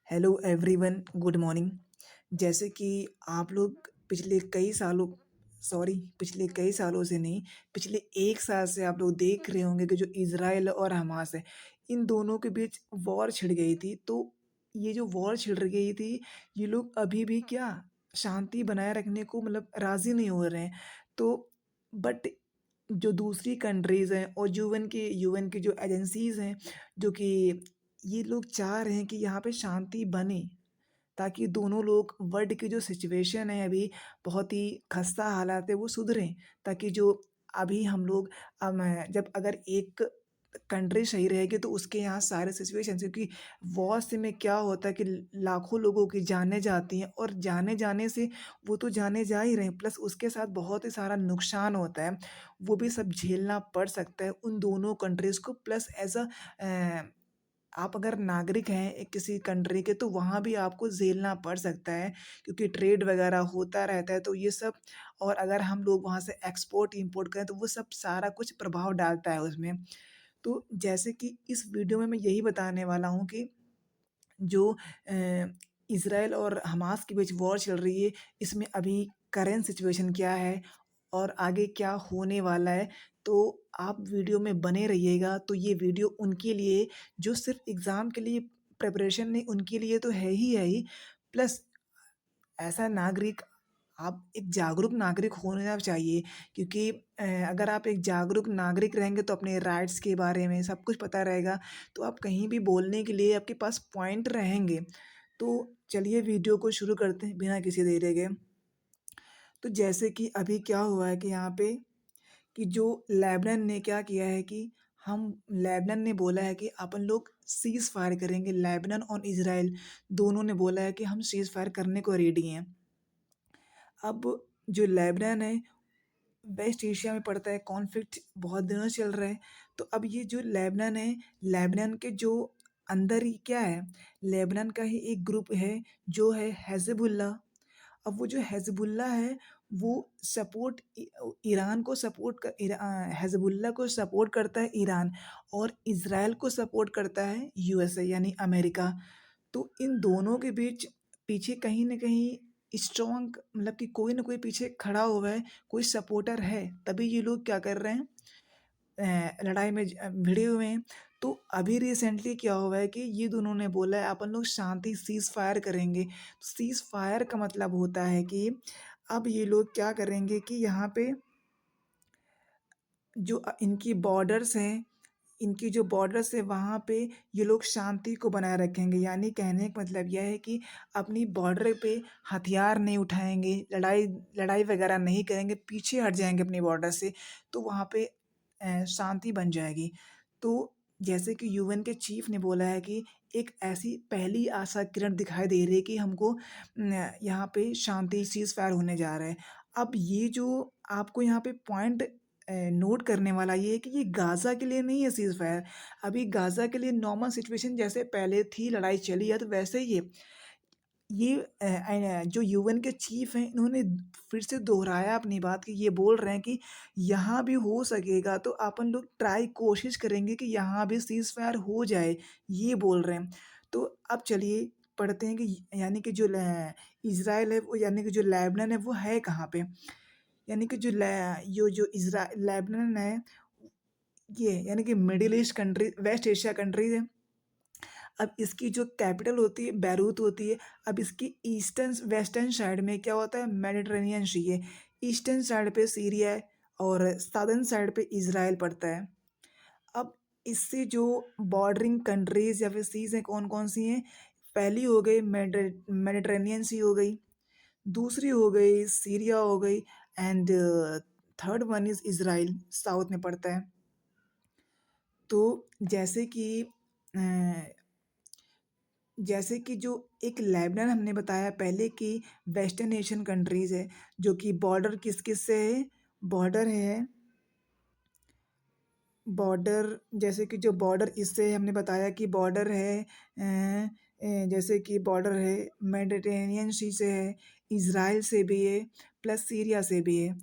Hello everyone, good morning. जैसे कि आप लोग पिछले कई सालों से नहीं, पिछले 1 साल से आप लोग देख रहे होंगे कि जो इज़राइल और हमास है, इन दोनों के बीच वॉर छिड़ गई थी। तो ये जो वॉर छिड़ गई थी, ये लोग अभी भी क्या शांति बनाए रखने को मतलब राज़ी नहीं हो रहे हैं। तो बट जो दूसरी कंट्रीज़ हैं और यूएन की जो एजेंसीज़ हैं, जो कि ये लोग चाह रहे हैं कि यहाँ पे शांति बने, ताकि दोनों लोग वर्ल्ड की जो सिचुएशन है अभी बहुत ही खस्ता हालात है वो सुधरें। ताकि जो अभी हम लोग जब अगर एक कंट्री सही रहेगी तो उसके यहाँ सारे सिचुएशन, क्योंकि वॉर से में क्या होता है कि लाखों लोगों की जानें जाती हैं और जाने जाने से वो तो जाने जा ही रहे हैं, प्लस उसके साथ बहुत ही सारा नुकसान होता है। वो भी सब झेलना पड़ सकता है उन दोनों कंट्रीज़ को, प्लस आप अगर नागरिक हैं एक किसी कंट्री के तो वहाँ भी आपको झेलना पड़ सकता है, क्योंकि ट्रेड वगैरह होता रहता है तो ये सब। और अगर हम लोग वहाँ से एक्सपोर्ट इंपोर्ट करें तो वो सब सारा कुछ प्रभाव डालता है उसमें। तो जैसे कि इस वीडियो में मैं यही बताने वाला हूँ कि जो इज़राइल और हमास के बीच वॉर चल रही है, इसमें अभी करंट सिचुएशन क्या है और आगे क्या होने वाला है। तो आप वीडियो में बने रहिएगा। तो ये वीडियो उनके लिए जो सिर्फ़ एग्ज़ाम के लिए प्रिपरेशन नहीं, उनके लिए तो है ही, प्लस ऐसा नागरिक, आप एक जागरूक नागरिक होना चाहिए, क्योंकि अगर आप एक जागरूक नागरिक रहेंगे तो अपने राइट्स के बारे में सब कुछ पता रहेगा, तो आप कहीं भी बोलने के लिए आपके पास पॉइंट रहेंगे। तो चलिए वीडियो को शुरू करते हैं बिना किसी देरी के। तो जैसे कि अभी क्या हुआ है कि यहाँ पे कि जो लेबनान ने क्या किया है कि हम लेबनान ने बोला है कि अपन लोग सीज़ फायर करेंगे। लेबनान और इज़राइल दोनों ने बोला है कि हम सीज़ फायर करने को रेडी हैं। अब जो लेबनान है, वेस्ट एशिया में पड़ता है, कॉन्फ्लिक्ट बहुत दिनों से चल रहा है। तो अब ये जो लेबनान है, लेबनान के जो अंदर ही क्या है, लेबनान का ही एक ग्रुप है जो है हिज़्बुल्लाह। अब वो जो हिज़्बुल्लाह है, वो ईरान को हिज़्बुल्लाह को सपोर्ट करता है ईरान, और इज़राइल को सपोर्ट करता है यूएसए यानी अमेरिका। तो इन दोनों के बीच पीछे कहीं न कहीं स्ट्रॉन्ग मतलब कि कोई न कोई पीछे खड़ा हुआ है, कोई सपोर्टर है, तभी ये लोग क्या कर रहे हैं, लड़ाई में भिड़े हुए हैं। तो अभी रिसेंटली क्या हुआ है कि ये दोनों ने बोला है अपन लोग शांति सीज़ फायर करेंगे। सीज़ फायर का मतलब होता है कि अब ये लोग क्या करेंगे कि यहाँ पे जो इनकी बॉर्डर्स हैं, इनकी जो बॉर्डर्स है वहाँ पे ये लोग शांति को बनाए रखेंगे। यानी कहने का मतलब यह है कि अपनी बॉर्डर पे हथियार नहीं उठाएँगे, लड़ाई वगैरह नहीं करेंगे, पीछे हट जाएँगे अपनी बॉर्डर से, तो वहाँ पे शांति बन जाएगी। तो जैसे कि यूएन के चीफ ने बोला है कि एक ऐसी पहली आशा किरण दिखाई दे रही है कि हमको यहाँ पे शांति सीज़ फायर होने जा रहा है। अब ये जो आपको यहाँ पे पॉइंट नोट करने वाला ये है कि ये गाज़ा के लिए नहीं है सीज़ फायर। अभी गाज़ा के लिए नॉर्मल सिचुएशन जैसे पहले थी, लड़ाई चली है तो वैसे ही है। ये जो यूएन के चीफ हैं, इन्होंने फिर से दोहराया अपनी बात कि ये बोल रहे हैं कि यहाँ भी हो सकेगा तो अपन लोग कोशिश करेंगे कि यहाँ भी सीज़ फायर हो जाए, ये बोल रहे हैं। तो अब चलिए पढ़ते हैं कि यानी कि जो इज़राइल है वो, यानी कि जो लेबनान है वो है कहाँ पे? यानी कि जो लेबनान है, ये यानी कि Middle East country, West Asia countries है। अब इसकी जो कैपिटल होती है बैरूत होती है। अब इसकी ईस्टर्न वेस्टर्न साइड में क्या होता है, मेडिटेरेनियन सी है। ईस्टर्न साइड पे सीरिया है और साउदर्न साइड पे इज़राइल पड़ता है। अब इससे जो बॉर्डरिंग कंट्रीज़ या फिर सीज़ हैं कौन-कौन सी हैं? पहली हो गई मेडिटेरेनियन सी हो गई, दूसरी हो गई सीरिया हो गई, and third one is Israel, south में पड़ता है। तो जैसे कि अ जैसे कि जो एक लेबनान हमने बताया पहले कि वेस्टर्न एशियन कंट्रीज़ है, जो कि बॉर्डर किस-किस से है, बॉर्डर है बॉर्डर जैसे कि जो बॉर्डर इससे हमने बताया कि बॉर्डर है जैसे कि बॉर्डर है मेडिटेरेनियन सी से है, इज़राइल से भी है, प्लस सीरिया से भी है।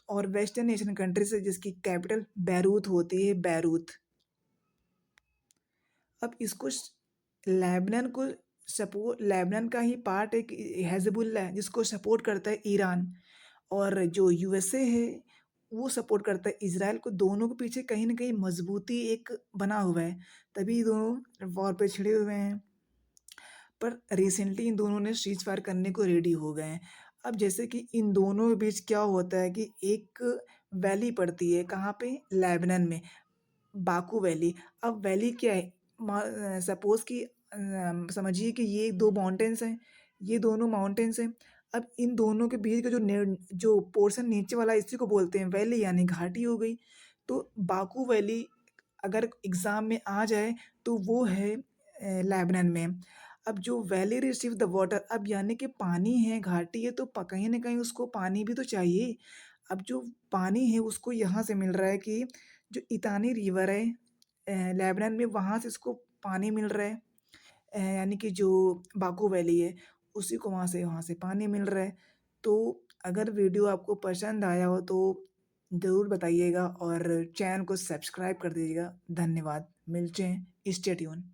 और वेस्टर्न एशियन कंट्री से जिसकी कैपिटल बैरूत होती है, बैरूत। अब इसको लेबनान को लेबनान का ही पार्ट एक हिज़्बुल्लाह है जिसको सपोर्ट करता है ईरान, और जो यूएसए है वो सपोर्ट करता है इज़राइल को। दोनों के पीछे कहीं न कहीं मज़बूती एक बना हुआ है, तभी दोनों वॉर पे छिड़े हुए हैं। पर रिसेंटली इन दोनों ने सीज़ फायर करने को रेडी हो गए हैं। अब जैसे कि इन दोनों के बीच क्या होता है कि एक वैली पड़ती है, कहाँ पे? लेबनान में, बाकू वैली। अब वैली क्या है? सपोज़ कि समझिए कि ये 2 माउंटेन्स हैं, ये दोनों माउंटेन्स हैं। अब इन दोनों के बीच का जो पोर्शन नीचे वाला, इसी को बोलते हैं वैली, यानी घाटी हो गई। तो बाकू वैली अगर एग्ज़ाम में आ जाए तो वो है लेबनान में। अब जो वैली रिसीव द वाटर, अब यानी कि पानी है, घाटी है, तो कहीं न कहीं उसको पानी भी तो चाहिए। अब जो पानी है उसको यहाँ से मिल रहा है कि जो इतानी रिवर है लेबनान में, वहाँ से इसको पानी मिल रहा है। यानी कि जो बाको वैली है उसी को वहाँ से पानी मिल रहा है। तो अगर वीडियो आपको पसंद आया हो तो ज़रूर बताइएगा और चैनल को सब्सक्राइब कर दीजिएगा। धन्यवाद। मिलते हैं। Stay tune.